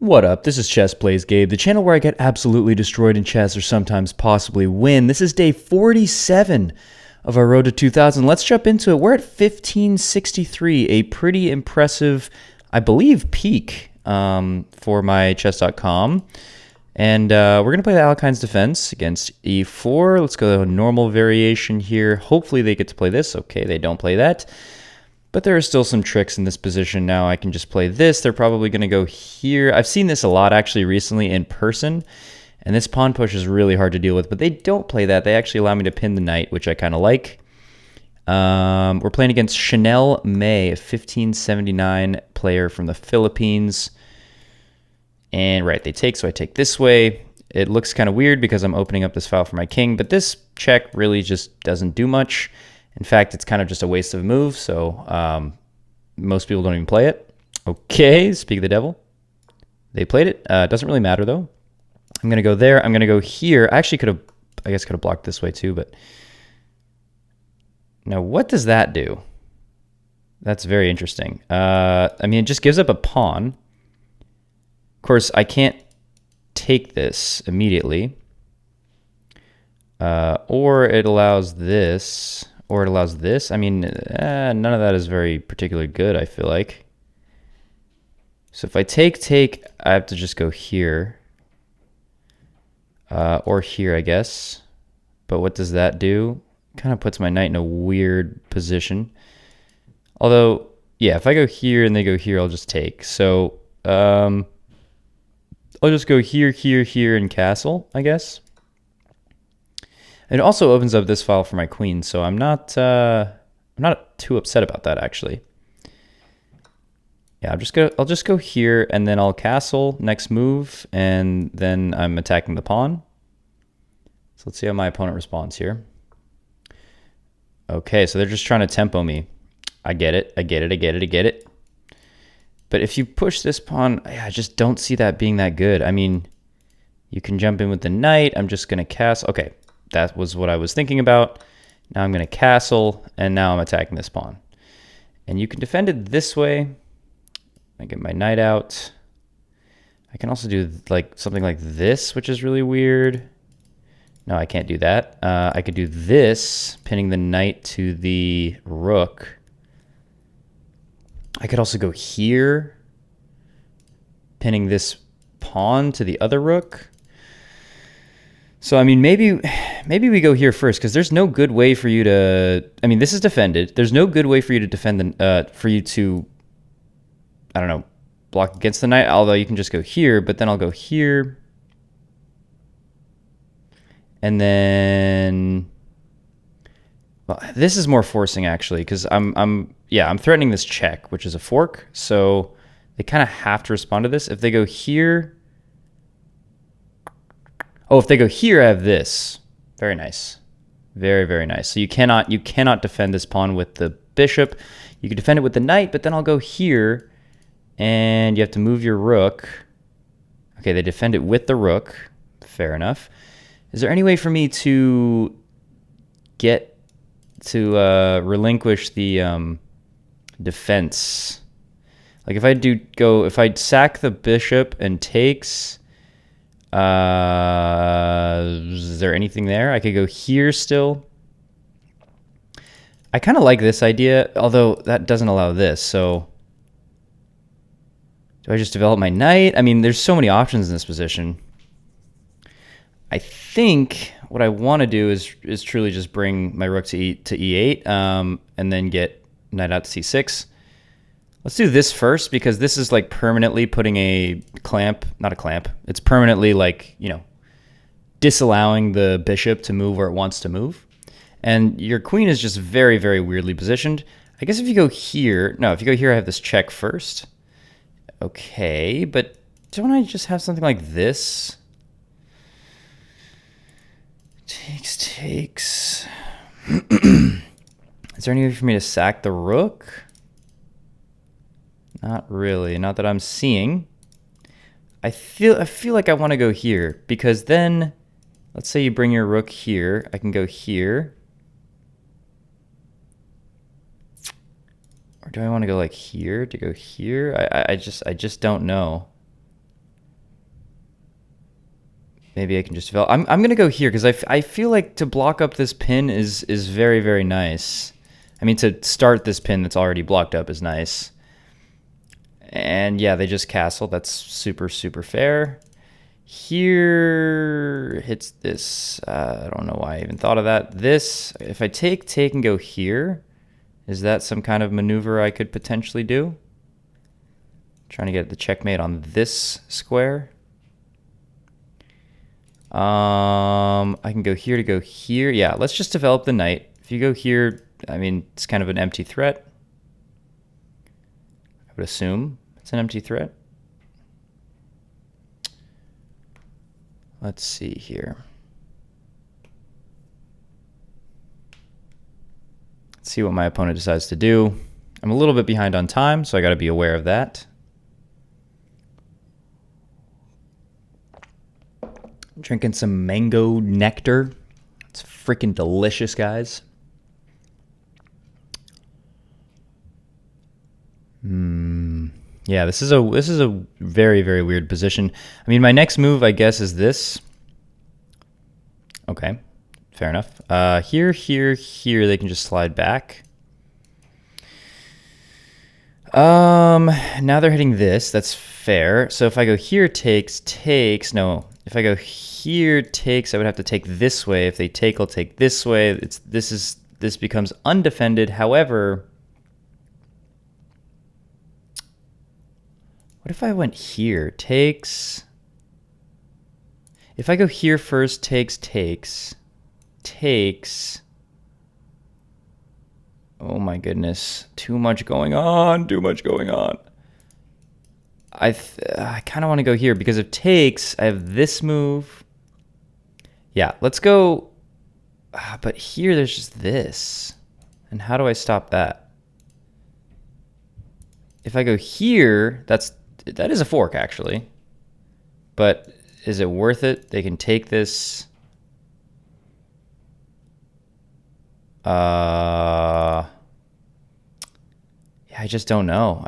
What up? This is Chess Plays Gabe, the channel where I get absolutely destroyed in chess or sometimes possibly win. This is day 47 of our road to 2000. Let's jump into it. We're at 1563, a pretty impressive, I believe, peak for my chess.com. And we're going to play the Alekhines defense against e4. Let's go to a normal variation here. Hopefully they get to play this. Okay, they don't play that. But there are still some tricks in this position now. I can just play this. They're probably going to go here. I've seen this a lot actually recently in person. And this pawn push is really hard to deal with. But they don't play that. They actually allow me to pin the knight, which I kind of like. We're playing against Chanel May, a 1579 player from the Philippines. And right, they take, so I take this way. It looks kind of weird because I'm opening up this file for my king. But this check really just doesn't do much. In fact, it's kind of just a waste of a move, so most people don't even play it. Okay, speak of the devil. They played it. It doesn't really matter, though. I'm going to go there. I'm going to go here. I actually I guess could have blocked this way, too, but... Now, what does that do? That's very interesting. I mean, it just gives up a pawn. Of course, I can't take this immediately. Or it allows this... Or it allows this. I mean, none of that is very particularly good, I feel like. So if I take, I have to just go here. Or here, I guess. But what does that do? Kind of puts my knight in a weird position. Although, yeah, if I go here and they go here, I'll just take. So, I'll just go here, here, here, and castle, I guess. It also opens up this file for my queen, so I'm not too upset about that actually. Yeah, I'll just go here and then I'll castle next move, and then I'm attacking the pawn. So let's see how my opponent responds here. Okay, so they're just trying to tempo me. I get it. But if you push this pawn, I just don't see that being that good. I mean, you can jump in with the knight. I'm just gonna castle. Okay. That was what I was thinking about. Now I'm going to castle, and now I'm attacking this pawn. And you can defend it this way. I get my knight out. I can also do like something like this, which is really weird. No, I can't do that. I could do this, pinning the knight to the rook. I could also go here, pinning this pawn to the other rook. So, I mean, maybe we go here first, because there's no good way for you to... I mean, this is defended. There's no good way for you to defend for you to, I don't know, block against the knight, although you can just go here, but then I'll go here. And then... Well, this is more forcing, actually, because I'm threatening this check, which is a fork. So they kind of have to respond to this. If they go here... Oh, if they go here, I have this. Very nice. Very, very nice. So you cannot defend this pawn with the bishop. You can defend it with the knight, but then I'll go here, and you have to move your rook. Okay, they defend it with the rook. Fair enough. Is there any way for me to get to relinquish the defense? Like if I sack the bishop and takes... is there anything there? I could go here still. I kind of like this idea, although that doesn't allow this, so... Do I just develop my knight? I mean, there's so many options in this position. I think what I want to do is truly just bring my rook to e8, and then get knight out to c6. Let's do this first, because this is like permanently putting a clamp, not a clamp. It's permanently like, you know, disallowing the bishop to move where it wants to move. And your queen is just very, very weirdly positioned. I guess if you go here, no, if you go here, I have this check first. Okay, but don't I just have something like this? Takes. Is there any way for me to sack the rook? Not really, not that I'm seeing. I feel like I want to go here, because then, let's say you bring your rook here, I can go here. Or do I want to go like here to go here? I just don't know. Maybe I can just develop. I'm going to go here because I feel like to block up this pin is very, very nice. I mean, to start this pin that's already blocked up is nice. And yeah, they just castle. That's super, super fair. Here hits this. I don't know why I even thought of that. This, if I take and go here, is that some kind of maneuver I could potentially do? Trying to get the checkmate on this square. I can go here to go here. Yeah, let's just develop the knight. If you go here, I mean, it's kind of an empty threat. I would assume it's an empty threat. Let's see here. Let's see what my opponent decides to do. I'm a little bit behind on time, so I got to be aware of that. I'm drinking some mango nectar. It's freaking delicious, guys. Yeah, this is a very, very weird position. I mean, my next move, I guess, is this. Okay, fair enough. Here, they can just slide back. Now they're hitting this. That's fair. So if I go here, takes. No, if I go here, takes. I would have to take this way. If they take, I'll take this way. This becomes undefended. However, what if I went here? Takes. If I go here first, takes. Oh my goodness. Too much going on. I kind of want to go here because if takes, I have this move. Yeah, let's go. But here there's just this. And how do I stop that? If I go here, that is a fork actually. But is it worth it? They can take this. Yeah, I just don't know.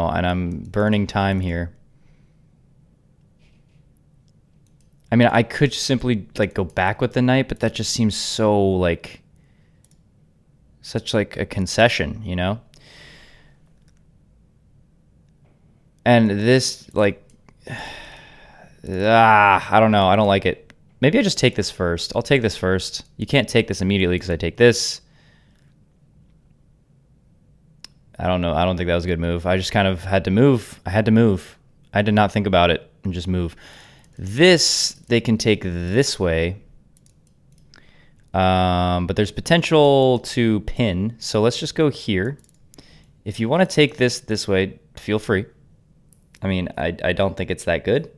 And I'm burning time here. I mean, I could simply like go back with the knight, but that just seems so like such like a concession, you know? And this like I don't know. I don't like it. Maybe I just take this first. I'll take this first. You can't take this immediately because I take this. I don't know. I don't think that was a good move. I just kind of had to move. I had to not think about it and just move. This, they can take this way. But there's potential to pin. So let's just go here. If you want to take this way, feel free. I mean, I don't think it's that good.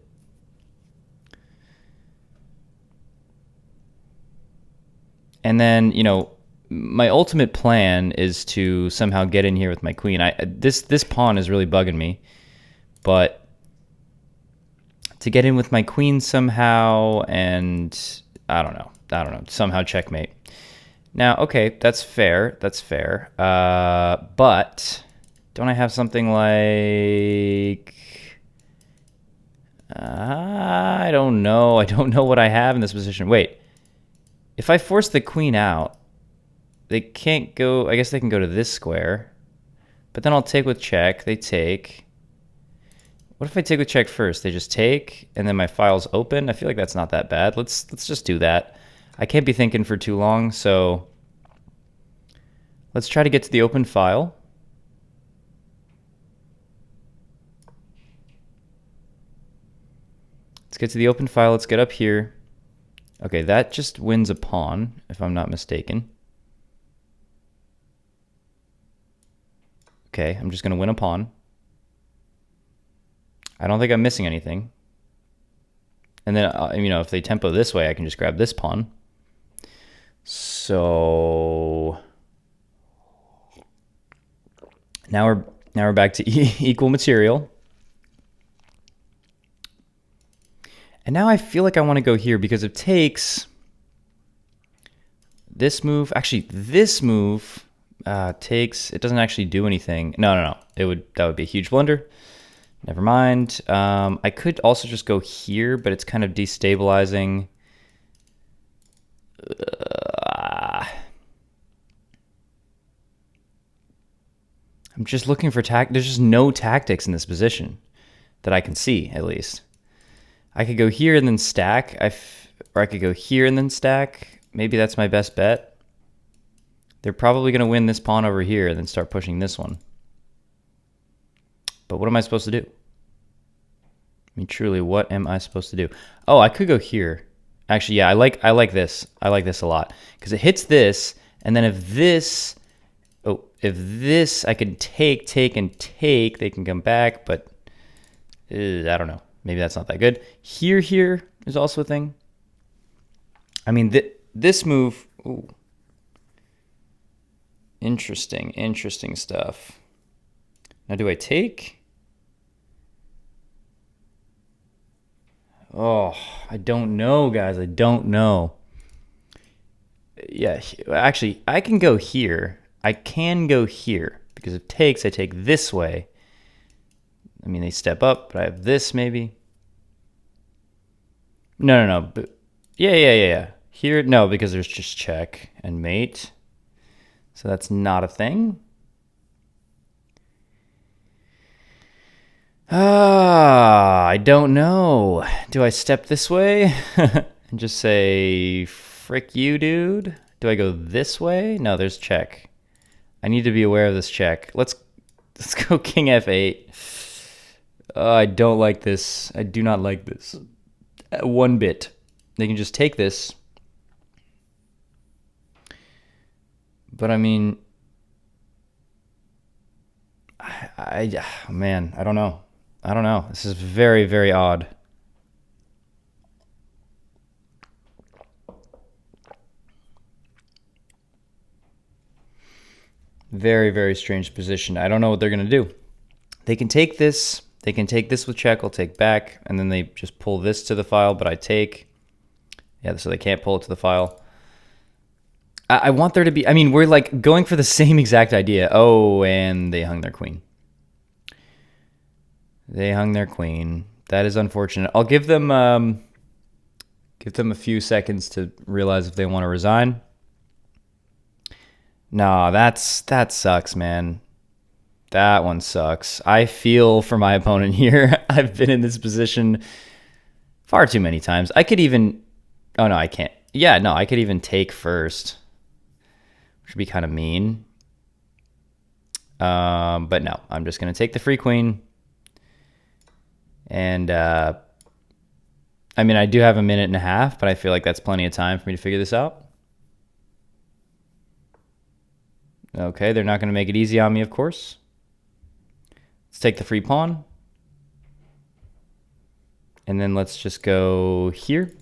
And then, you know, my ultimate plan is to somehow get in here with my queen. This pawn is really bugging me, but to get in with my queen somehow, and I don't know, somehow checkmate. Now, okay, that's fair. But don't I have something like? I don't know. What I have in this position. Wait, if I force the queen out. They can't go, I guess they can go to this square, but then I'll take with check, they take. What if I take with check first? They just take, and then my file's open. I feel like that's not that bad. Let's just do that. I can't be thinking for too long, so let's try to get to the open file. Let's get to the open file, let's get up here. Okay, that just wins a pawn, if I'm not mistaken. Okay, I'm just going to win a pawn. I don't think I'm missing anything. And then, you know, if they tempo this way, I can just grab this pawn. So now we're back to equal material. And now I feel like I want to go here because it takes this move. Actually, this move. Takes, it doesn't actually do anything. No. That would be a huge blunder. Never mind. I could also just go here, but it's kind of destabilizing. I'm just looking for there's just no tactics in this position that I can see, at least. I could go here and then stack, or I could go here and then stack. Maybe that's my best bet. They're probably going to win this pawn over here and then start pushing this one. But what am I supposed to do? I mean, truly, what am I supposed to do? Oh, I could go here. Actually, yeah, I like this. I like this a lot because it hits this, and then if this I can take, and take, they can come back, but I don't know. Maybe that's not that good. Here is also a thing. I mean, this move, ooh. Interesting stuff. Now, do I take? Oh, I don't know, guys. I don't know. Yeah, actually, I can go here. I can go here because if takes, I take this way. I mean, they step up, but I have this maybe. No. But yeah. Here, no, because there's just check and mate. So that's not a thing. I don't know. Do I step this way and just say, frick you, dude? Do I go this way? No, there's check. I need to be aware of this check. Let's go king f8. I don't like this. I do not like this. One bit. They can just take this. But I mean, man, I don't know. This is very, very odd. Very, very strange position. I don't know what they're going to do. They can take this. They can take this with check. I'll take back. And then they just pull this to the file, but I take. Yeah, so they can't pull it to the file. I want there to be... I mean, we're like going for the same exact idea. Oh, and they hung their queen. They hung their queen. That is unfortunate. I'll give them a few seconds to realize if they want to resign. No, that sucks, man. That one sucks. I feel for my opponent here. I've been in this position far too many times. I could even... Oh, no, I can't. Yeah, no, I could even take first, which would be kind of mean. But no, I'm just going to take the free queen. And, I mean, I do have a minute and a half, but I feel like that's plenty of time for me to figure this out. Okay, they're not going to make it easy on me, of course. Let's take the free pawn. And then let's just go here.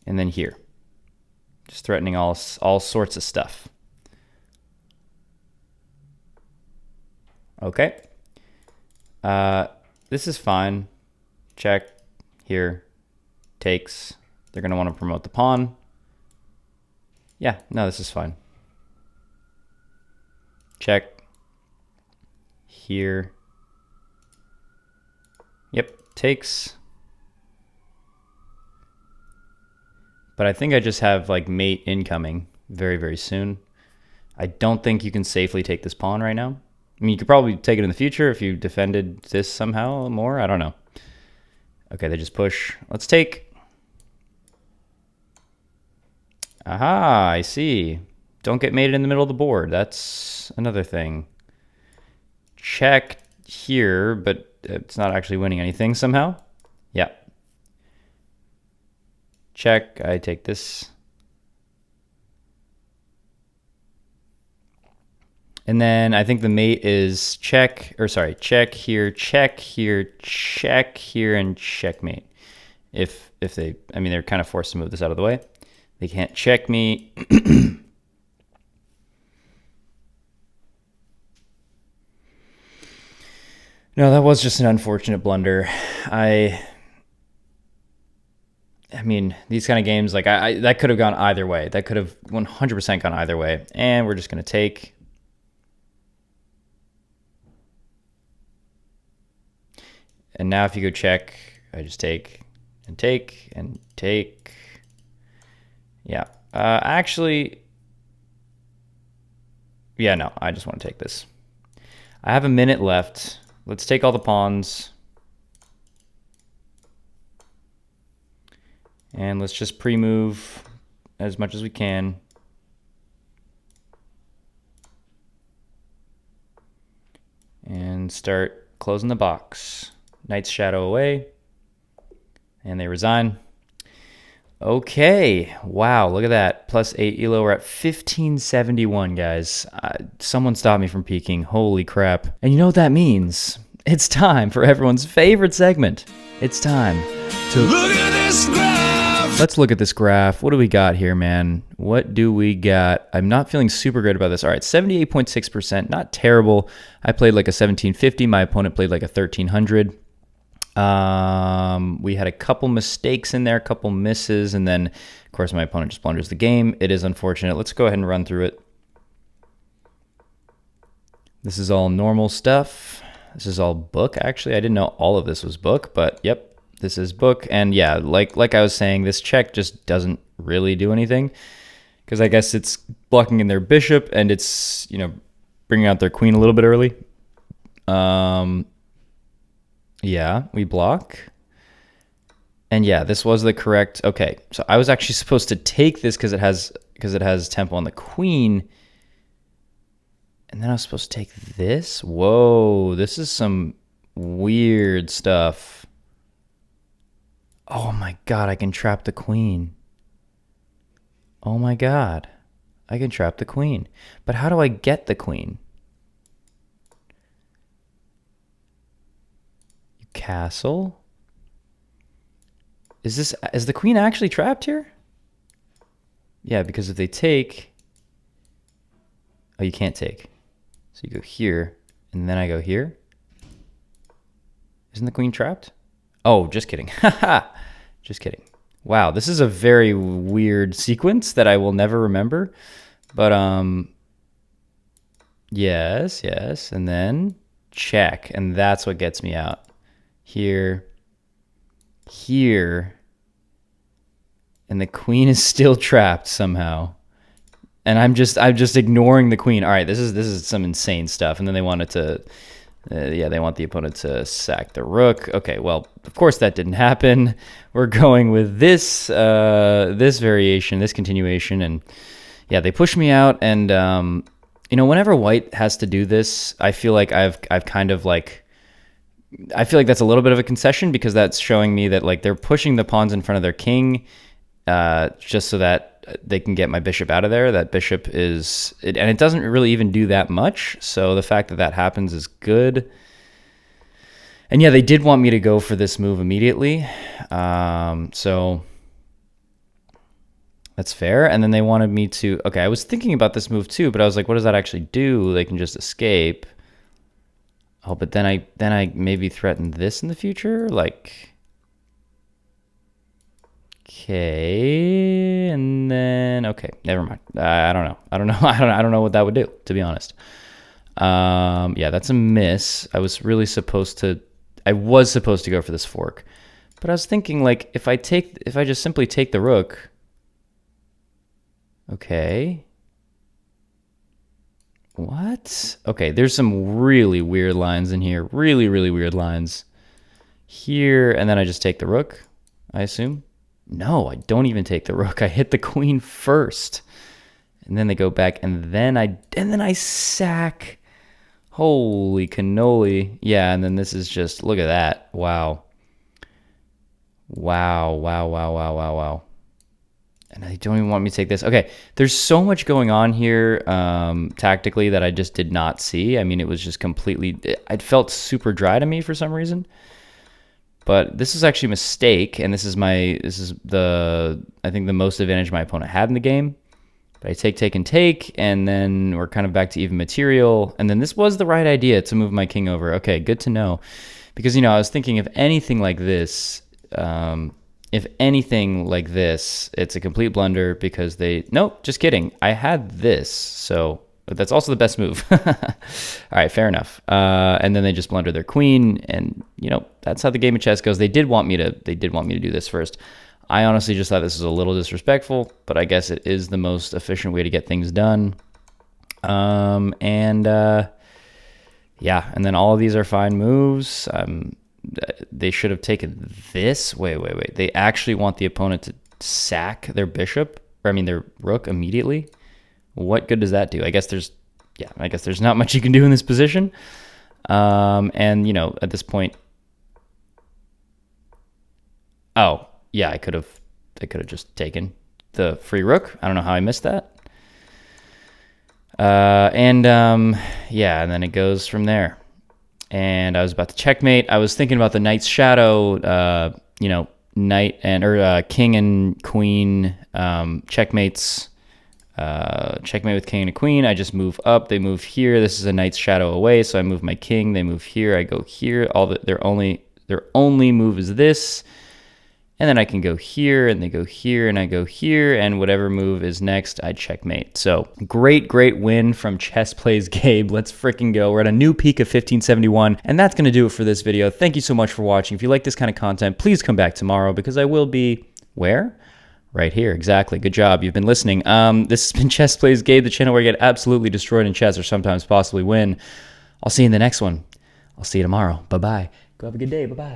And then here. Just threatening all sorts of stuff. Okay. This is fine. Check. Here. Takes. They're going to want to promote the pawn. Yeah, no, this is fine. Check. Here. Yep, takes. But I think I just have like mate incoming very, very soon. I don't think you can safely take this pawn right now. I mean, you could probably take it in the future if you defended this somehow more. I don't know. Okay, they just push. Let's take. Aha, I see. Don't get mated in the middle of the board. That's another thing. Check here, but it's not actually winning anything somehow. Yeah. Check, I take this. And then I think the mate is check, or sorry, check here, check here, check here, and checkmate. If they, I mean, they're kind of forced to move this out of the way. They can't check me. No, that was just an unfortunate blunder. I mean, these kind of games, like that could have gone either way. That could have 100% gone either way. And we're just going to take. And now if you go check, I just take and take and take. Yeah. Actually, yeah, no, I just want to take this. I have a minute left. Let's take all the pawns. And let's just pre-move as much as we can. And start closing the box. Knight's Shadow away. And they resign. Okay. Wow, look at that. +8 elo. We're at 1571, guys. Someone stopped me from peeking. Holy crap. And you know what that means? It's time for everyone's favorite segment. It's time to look at this graph. Let's look at this graph. What do we got here, man? What do we got? I'm not feeling super good about this. All right, 78.6%. Not terrible. I played like a 1750. My opponent played like a 1300. We had a couple mistakes in there, a couple misses, and then, of course, my opponent just blunders the game. It is unfortunate. Let's go ahead and run through it. This is all normal stuff. This is all book, actually. I didn't know all of this was book, but yep. This is book, and yeah, like I was saying, this check just doesn't really do anything because I guess it's blocking in their bishop and it's, you know, bringing out their queen a little bit early. Yeah, we block. And yeah, this was the correct. Okay, so I was actually supposed to take this because it has tempo on the queen, and then I was supposed to take this. Whoa, this is some weird stuff. Oh my god, I can trap the queen. Oh my god, I can trap the queen. But how do I get the queen? You castle? Is the queen actually trapped here? Yeah, because if they take... Oh, you can't take. So you go here, and then I go here. Isn't the queen trapped? Oh, just kidding. Haha. Just kidding. Wow, this is a very weird sequence that I will never remember. But yes, and then check, and that's what gets me out. Here, and the queen is still trapped somehow. And I'm just ignoring the queen. All right, this is some insane stuff. And then they wanted to yeah, they want the opponent to sack the rook. Okay, well, of course that didn't happen. We're going with this this variation, this continuation, and yeah, they push me out. And you know, whenever white has to do this, I feel like I've kind of like, I feel like that's a little bit of a concession because that's showing me that like they're pushing the pawns in front of their king, just so that they can get my bishop out of there. That bishop is, and it doesn't really even do that much. So the fact that that happens is good. And yeah, they did want me to go for this move immediately. So that's fair. And then they wanted me to, okay, I was thinking about this move too, but I was like, what does that actually do? They can just escape. Oh, but then I maybe threaten this in the future, like, okay, and then okay, never mind. I don't know. I don't know what that would do, to be honest. Yeah, that's a miss. I was supposed to go for this fork, but I was thinking like if I just simply take the rook. Okay. What? Okay, there's some really weird lines in here. Really, really weird lines here, and then I just take the rook, I assume. No, I don't even take the rook. I hit the queen first. And then they go back, and then I sack. Holy cannoli. Yeah, and then this is just, look at that. Wow. Wow, wow, wow, wow, wow, wow. And they don't even want me to take this. Okay, there's so much going on here tactically that I just did not see. I mean, it was just completely, it felt super dry to me for some reason. But this is actually a mistake, and this is the, I think the most advantage my opponent had in the game. But I take, and then we're kind of back to even material. And then this was the right idea to move my king over. Okay, good to know. Because, you know, I was thinking if anything like this, it's a complete blunder because nope, just kidding. I had this, so But that's also the best move. All right, fair enough. And then they just blunder their queen, and you know that's how the game of chess goes. They did want me to do this first. I honestly just thought this was a little disrespectful, but I guess it is the most efficient way to get things done. Yeah, and then all of these are fine moves. They should have taken this. Wait. They actually want the opponent to sack their bishop, or I mean their rook immediately. What good does that do? I guess there's not much you can do in this position. And you know, at this point, oh yeah, they could have just taken the free rook. I don't know how I missed that. Yeah, and then it goes from there. And I was about to checkmate. I was thinking about the knight's shadow, you know, knight or king and queen checkmates. Checkmate with king and a queen. I just move up. They move here. This is a knight's shadow away, so I move my king. They move here. I go here. Their only move is this. And then I can go here, and they go here, and I go here, and whatever move is next, I checkmate. So great win from Chess Plays Gabe. Let's freaking go. We're at a new peak of 1571, and that's going to do it for this video. Thank you so much for watching. If you like this kind of content, please come back tomorrow, because I will be, where? Right here, exactly. Good job. You've been listening. This has been Chess Plays Gabe, the channel where I get absolutely destroyed in chess or sometimes possibly win. I'll see you in the next one. I'll see you tomorrow. Bye-bye. Go have a good day. Bye-bye.